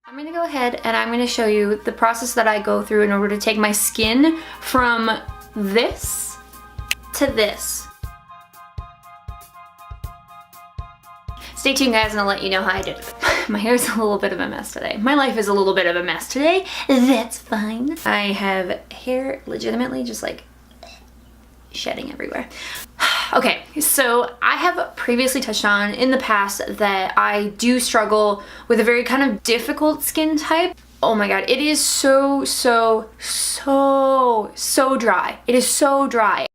I'm gonna go ahead and I'm gonna show you the process that I go through in order to take my skin from this to this. Stay tuned, guys, and I'll let you know how I did it. My hair's a little bit of a mess today. My life is a little bit of a mess today. That's fine. I have hair legitimately just like shedding everywhere. Okay, so I have previously touched on in the past that I do struggle with a very kind of difficult skin type. Oh my god, it is so dry. It is so dry.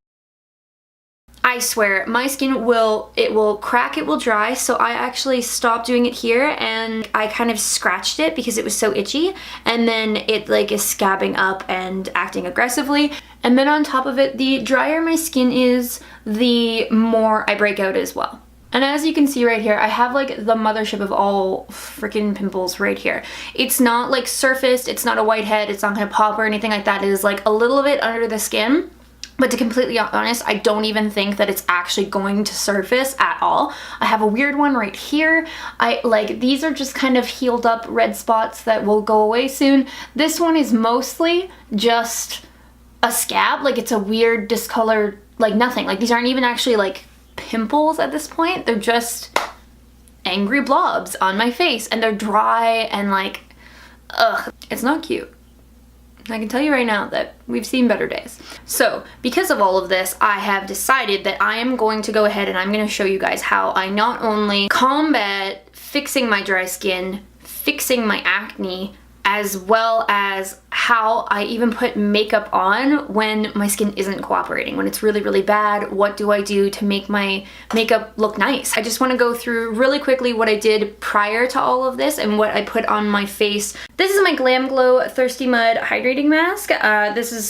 I swear, my skin will crack, it will dry, so I actually stopped doing it here and I kind of scratched it because it was so itchy, and then it like is scabbing up and acting aggressively. And then on top of it, the drier my skin is, the more I break out as well. And as you can see right here, I have like the mothership of all freaking pimples right here. It's not like surfaced, it's not a whitehead, it's not gonna pop or anything like that. It is like a little bit under the skin. But to be completely honest, I don't even think that it's actually going to surface at all. I have a weird one right here. These are just kind of healed up red spots that will go away soon. This one is mostly just a scab. Like, it's a weird discolored, like nothing. Like, these aren't even actually like pimples at this point. They're just angry blobs on my face, and they're dry and like, ugh, it's not cute. I can tell you right now that we've seen better days. So because of all of this, I have decided that I am going to go ahead and I'm going to show you guys how I not only combat fixing my dry skin, fixing my acne, as well as how I even put makeup on when my skin isn't cooperating, when it's really, really bad. What do I do to make my makeup look nice? I just want to go through really quickly what I did prior to all of this and what I put on my face. This is my Glam Glow Thirstymud hydrating mask. This is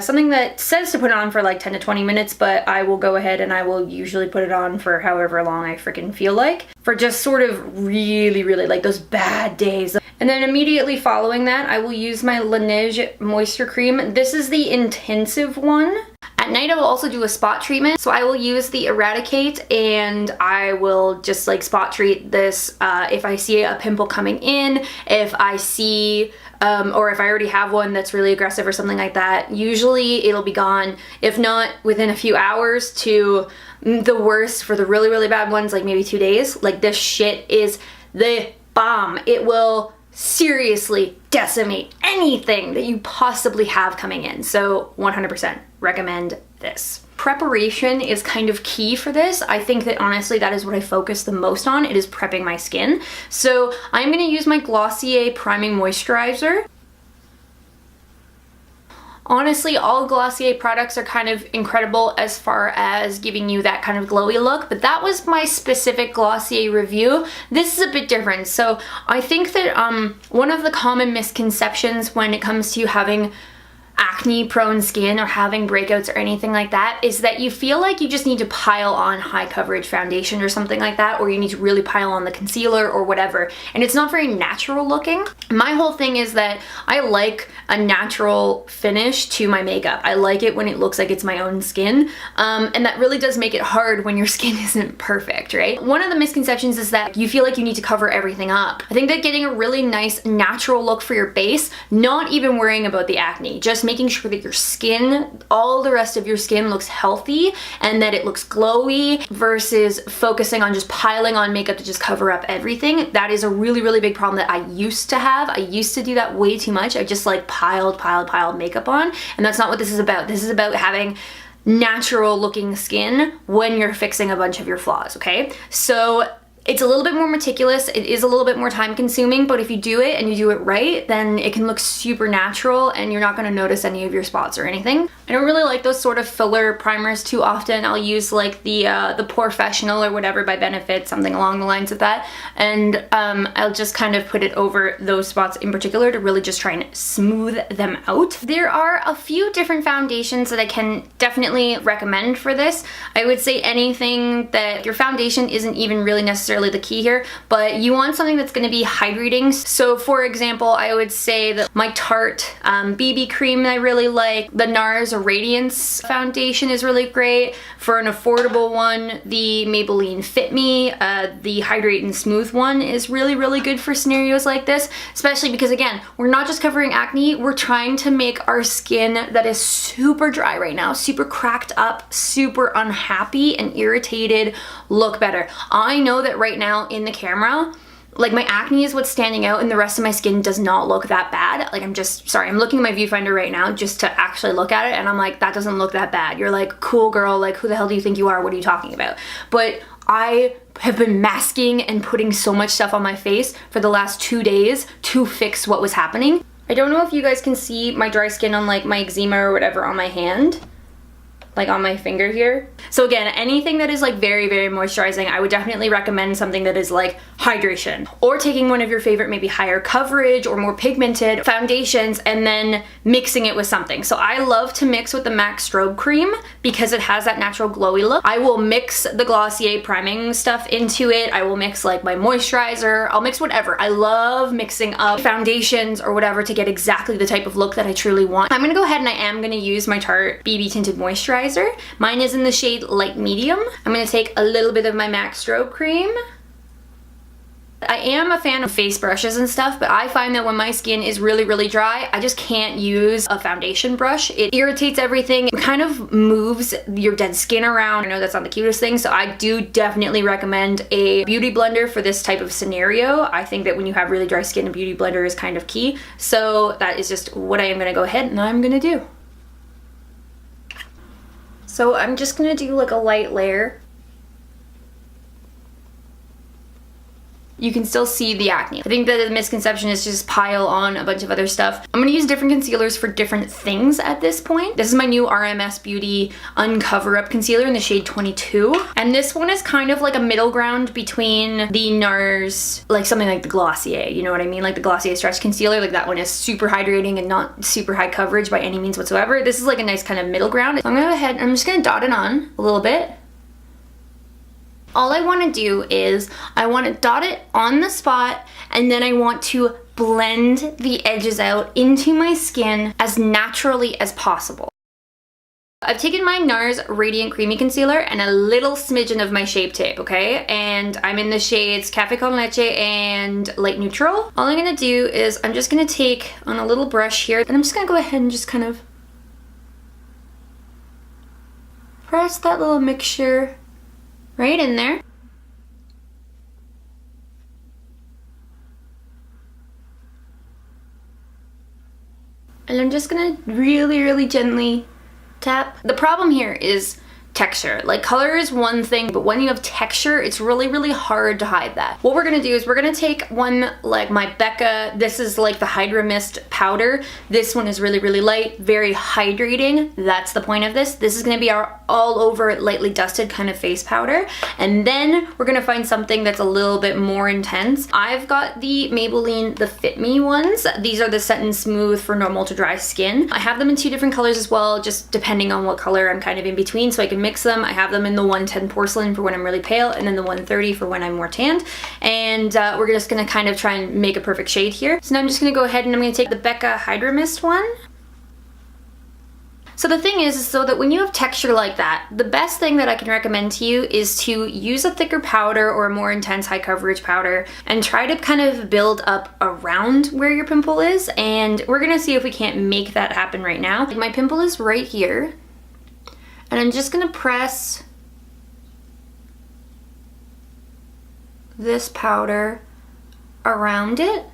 something that says to put on for like 10 to 20 minutes, but I will go ahead and I will usually put it on for however long I freaking feel like, for just sort of really, really like those bad days. And then immediately following that, I will use my Laneige Moisture Cream. This is the intensive one. At night, I will also do a spot treatment. So I will use the EradiKate and I will just like spot treat this if I see a pimple coming in, if I see, or if I already have one that's really aggressive or something like that. Usually it'll be gone, if not within a few hours, to the worst for the really, really bad ones, like maybe 2 days. Like, this shit is the bomb. It will seriously decimate anything that you possibly have coming in. So 100% recommend this. Preparation is kind of key for this. I think that honestly that is what I focus the most on. It is prepping my skin. So I'm going to use my Glossier priming moisturizer. Honestly, all Glossier products are kind of incredible as far as giving you that kind of glowy look, but that was my specific Glossier review. This is a bit different. So I think that one of the common misconceptions when it comes to having acne prone skin or having breakouts or anything like that is that you feel like you just need to pile on high coverage foundation or something like that, or you need to really pile on the concealer or whatever, and it's not very natural looking. My whole thing is that I like a natural finish to my makeup. I like it when it looks like it's my own skin, and that really does make it hard when your skin isn't perfect, right? One of the misconceptions is that you feel like you need to cover everything up. I think that getting a really nice natural look for your base, not even worrying about the acne, just making sure that your skin, all the rest of your skin, looks healthy and that it looks glowy versus focusing on just piling on makeup to just cover up everything. That is a really, really big problem that I used to have. I used to do that way too much. I just like piled makeup on, and that's not what this is about. This is about having natural looking skin when you're fixing a bunch of your flaws, okay? So it's a little bit more meticulous, it is a little bit more time consuming, but if you do it and you do it right, then it can look super natural and you're not gonna notice any of your spots or anything. I don't really like those sort of filler primers too often. I'll use like the Porefessional or whatever by Benefit, something along the lines of that, and I'll just kind of put it over those spots in particular to really just try and smooth them out. There are a few different foundations that I can definitely recommend for this. I would say anything that your foundation isn't even really necessarily necessarily the key here, but you want something that's going to be hydrating. So for example, I would say that my Tarte BB cream I really like. The Nars Radiance foundation is really great. For an affordable one, the Maybelline FitMe, the Hydrate and Smooth one is really, really good for scenarios like this, especially because again, we're not just covering acne, we're trying to make our skin that is super dry right now, super cracked up, super unhappy and irritated look better. I know that right now in the camera, like my acne is what's standing out and the rest of my skin does not look that bad. Like I'm looking at my viewfinder right now just to actually look at it and I'm like, that doesn't look that bad. You're like, cool girl, like who the hell do you think you are? What are you talking about? But I have been masking and putting so much stuff on my face for the last 2 days to fix what was happening. I don't know if you guys can see my dry skin on like my eczema or whatever on my hand, like on my finger here. So again, anything that is like very, very moisturizing, I would definitely recommend something that is like hydration, or taking one of your favorite maybe higher coverage or more pigmented foundations and then mixing it with something. So I love to mix with the MAC Strobe Cream because it has that natural glowy look. I will mix the Glossier priming stuff into it. I will mix like my moisturizer. I'll mix whatever. I love mixing up foundations or whatever to get exactly the type of look that I truly want. I'm gonna go ahead and I am gonna use my Tarte BB Tinted Moisturizer. Mine is in the shade Light Medium. I'm gonna take a little bit of my MAC Strobe Cream. I am a fan of face brushes and stuff, but I find that when my skin is really, really dry, I just can't use a foundation brush. It irritates everything. It kind of moves your dead skin around. I know that's not the cutest thing, so I do definitely recommend a beauty blender for this type of scenario. I think that when you have really dry skin, a beauty blender is kind of key. So that is just what I am gonna go ahead and I'm gonna do. So I'm just gonna do like a light layer. You can still see the acne. I think that the misconception is to just pile on a bunch of other stuff. I'm gonna use different concealers for different things at this point. This is my new RMS Beauty Uncoverup Concealer in the shade 22. And this one is kind of like a middle ground between the Nars, like something like the Glossier, you know what I mean? Like the Glossier Stretch Concealer, like that one is super hydrating and not super high coverage by any means whatsoever. This is like a nice kind of middle ground. So I'm gonna go ahead and I'm just gonna dot it on a little bit. All I want to do is I want to dot it on the spot and then I want to blend the edges out into my skin as naturally as possible. I've taken my Nars Radiant Creamy Concealer and a little smidgen of my Shape Tape, okay? And I'm in the shades Café con Leche and Light Neutral. All I'm going to do is I'm just going to take on a little brush here and I'm just going to go ahead and just kind of press that little mixture right in there. And I'm just gonna really, really gently tap. The problem here is texture. Like color is one thing, but when you have texture, it's really, really hard to hide that. What we're gonna do is we're gonna take one, like my Becca, this is like the Hydramist powder. This one is really, really light, very hydrating. That's the point of this. This is gonna be our all over lightly dusted kind of face powder. And then we're gonna find something that's a little bit more intense. I've got the Maybelline, the FitMe ones. These are the Set and Smooth for normal to dry skin. I have them in 2 different colors as well, just depending on what color I'm kind of in between, so I can mix them. I have them in the 110 porcelain for when I'm really pale and then the 130 for when I'm more tanned. And we're just gonna kind of try and make a perfect shade here. So now I'm just gonna go ahead and I'm gonna take the Becca Hydramist one. So the thing is so that when you have texture like that, the best thing that I can recommend to you is to use a thicker powder or a more intense high coverage powder and try to kind of build up around where your pimple is. And we're gonna see if we can't make that happen right now. Like my pimple is right here. And I'm just gonna press this powder around it.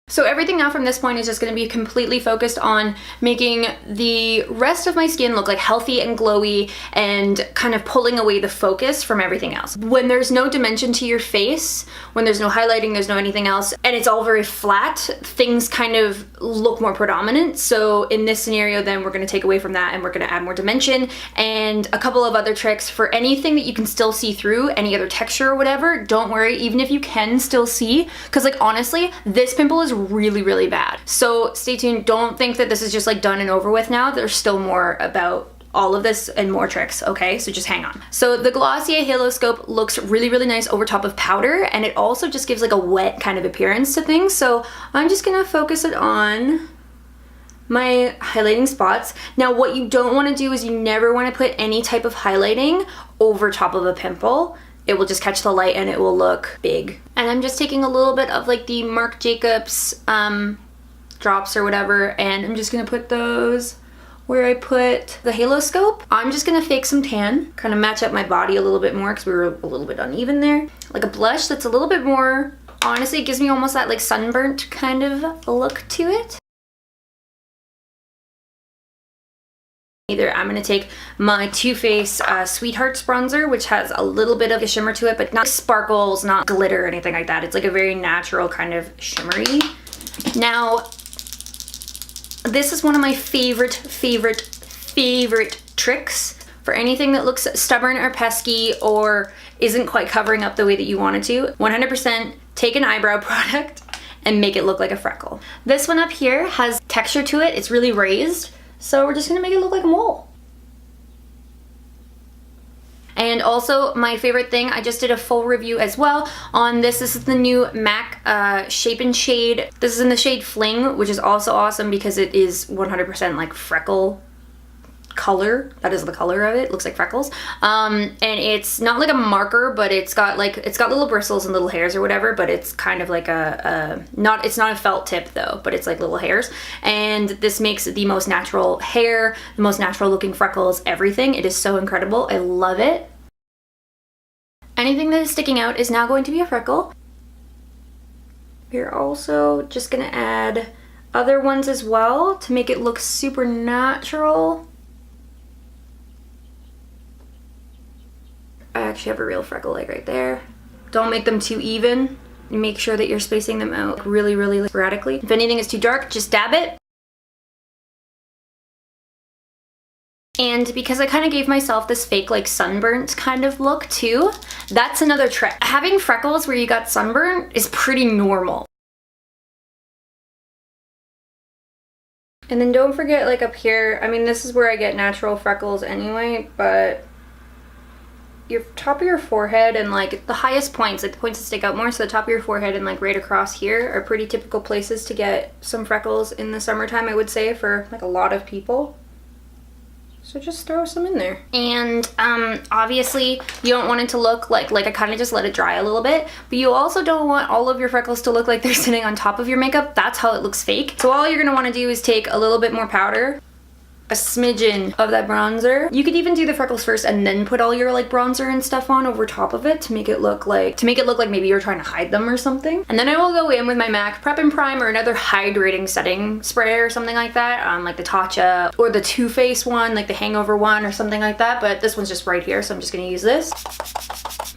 So everything now from this point is just going to be completely focused on making the rest of my skin look like healthy and glowy and kind of pulling away the focus from everything else. When there's no dimension to your face, when there's no highlighting, there's no anything else, and it's all very flat, things kind of look more predominant. So in this scenario then we're going to take away from that and we're going to add more dimension and a couple of other tricks for anything that you can still see through, any other texture or whatever. Don't worry, even if you can still see, because like honestly, this pimple is really, really bad. So stay tuned. Don't think that this is just like done and over with now. There's still more about all of this and more tricks, okay? So just hang on. So the Glossier Halo Scope looks really, really nice over top of powder, and it also just gives like a wet kind of appearance to things. So I'm just gonna focus it on my highlighting spots. Now what you don't want to do is you never want to put any type of highlighting over top of a pimple. It will just catch the light and it will look big. And I'm just taking a little bit of like the Marc Jacobs drops or whatever, and I'm just gonna put those where I put the Halo Scope. I'm just gonna fake some tan, kind of match up my body a little bit more because we were a little bit uneven there. Like a blush that's a little bit more, honestly, it gives me almost that like sunburnt kind of look to it. Either I'm gonna take my Too Faced Sweethearts bronzer, which has a little bit of a shimmer to it, but not sparkles, not glitter or anything like that. It's like a very natural kind of shimmery. Now, this is one of my favorite tricks for anything that looks stubborn or pesky or isn't quite covering up the way that you want it to. 100% take an eyebrow product and make it look like a freckle. This one up here has texture to it. It's really raised. So we're just gonna make it look like a mole. And also my favorite thing, I just did a full review as well on this. This is the new MAC Shape and Shade. This is in the shade Fling, which is also awesome because it is 100% like freckle color. That is the color of it. It looks like freckles. And it's not like a marker, but it's got little bristles and little hairs or whatever, but it's kind of like it's not a felt tip though, but it's like little hairs. And this makes the most natural hair, the most natural looking freckles, everything. It is so incredible. I love it. Anything that is sticking out is now going to be a freckle. We're also just gonna add other ones as well to make it look super natural. I actually have a real freckle like right there. Don't make them too even. You make sure that you're spacing them out really, really sporadically. If anything is too dark, just dab it. And because I kind of gave myself this fake like sunburnt kind of look too, that's another trick. Having freckles where you got sunburn is pretty normal. And then don't forget like up here, I mean this is where I get natural freckles anyway, but your top of your forehead and like the highest points, like the points that stick out more, so the top of your forehead and like right across here are pretty typical places to get some freckles in the summertime, I would say, for like a lot of people. So just throw some in there. And obviously you don't want it to look like I kind of just let it dry a little bit, but you also don't want all of your freckles to look like they're sitting on top of your makeup. That's how it looks fake. So all you're gonna want to do is take a little bit more powder, a smidgen of that bronzer. You could even do the freckles first and then put all your like bronzer and stuff on over top of it to make it look like maybe you're trying to hide them or something. And then I will go in with my MAC Prep and Prime or another hydrating setting spray or something like that, like the Tatcha or the Too Faced one, like the Hangover one or something like that, but this one's just right here, so I'm just gonna use this.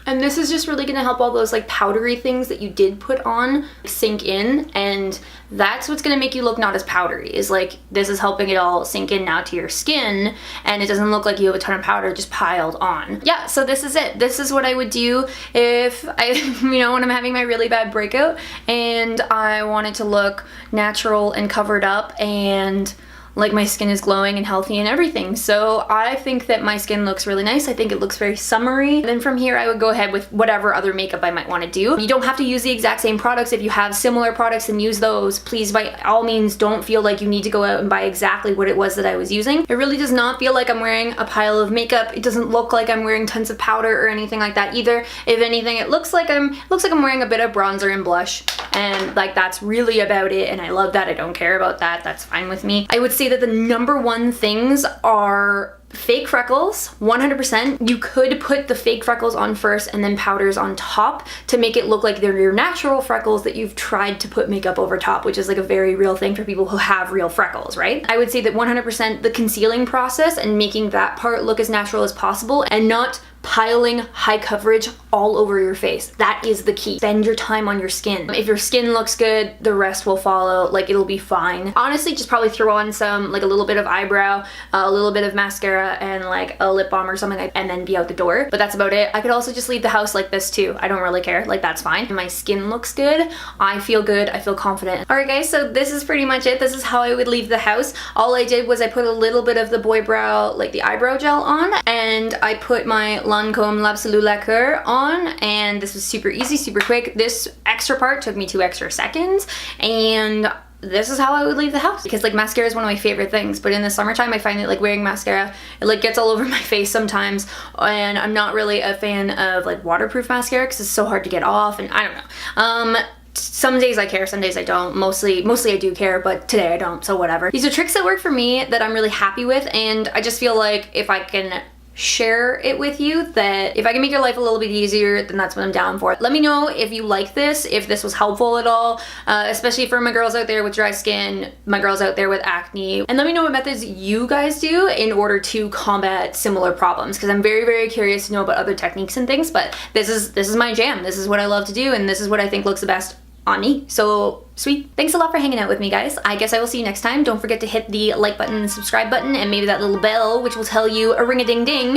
And this is just really gonna help all those like powdery things that you did put on sink in, and that's what's gonna make you look not as powdery, is like this is helping it all sink in now to your skin, and it doesn't look like you have a ton of powder just piled on. Yeah, so this is it. This is what I would do if I, when I'm having my really bad breakout and I want it to look natural and covered up and like my skin is glowing and healthy and everything. So I think that my skin looks really nice. I think it looks very summery. And then from here I would go ahead with whatever other makeup I might want to do. You don't have to use the exact same products. If you have similar products and use those, please by all means don't feel like you need to go out and buy exactly what it was that I was using. It really does not feel like I'm wearing a pile of makeup. It doesn't look like I'm wearing tons of powder or anything like that either. If anything, it looks like I'm wearing a bit of bronzer and blush, and like that's really about it, and I love that. I don't care about that. That's fine with me. I would say that the number one things are fake freckles, 100%. You could put the fake freckles on first and then powders on top to make it look like they're your natural freckles that you've tried to put makeup over top, which is like a very real thing for people who have real freckles, right? I would say that 100% the concealing process and making that part look as natural as possible and not piling high coverage all over your face. That is the key. Spend your time on your skin. If your skin looks good, the rest will follow. Like, it'll be fine. Honestly, just probably throw on some, like a little bit of eyebrow, a little bit of mascara, mascara and like a lip balm or something and then be out the door, but that's about it. I could also just leave the house like this too. I don't really care, like that's fine. My skin looks good, I feel good, I feel confident. Alright guys, so this is pretty much it. This is how I would leave the house. All I did was I put a little bit of the Boy Brow, like the eyebrow gel on, and I put my Lancome l'Absolu Lacquer on, and this was super easy, super quick. This extra part took me 2 extra seconds, and this is how I would leave the house, because like mascara is one of my favorite things, but in the summertime I find it like wearing mascara, it like gets all over my face sometimes, and I'm not really a fan of like waterproof mascara because it's so hard to get off, and I don't know. Some days I care, some days I don't. Mostly I do care, but today I don't, so whatever. These are tricks that work for me that I'm really happy with, and I just feel like if I can share it with you, that if I can make your life a little bit easier, then that's what I'm down for. Let me know if you like this, if this was helpful at all, especially for my girls out there with dry skin, my girls out there with acne, and let me know what methods you guys do in order to combat similar problems, because I'm very, very curious to know about other techniques and things, but this is my jam. This is what I love to do, and this is what I think looks the best on me. So sweet. Thanks a lot for hanging out with me, guys. I guess I will see you next time. Don't forget to hit the like button and subscribe button, and maybe that little bell, which will tell you a ring-a-ding-ding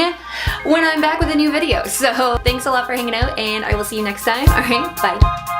when I'm back with a new video. So thanks a lot for hanging out, and I will see you next time. All right, bye.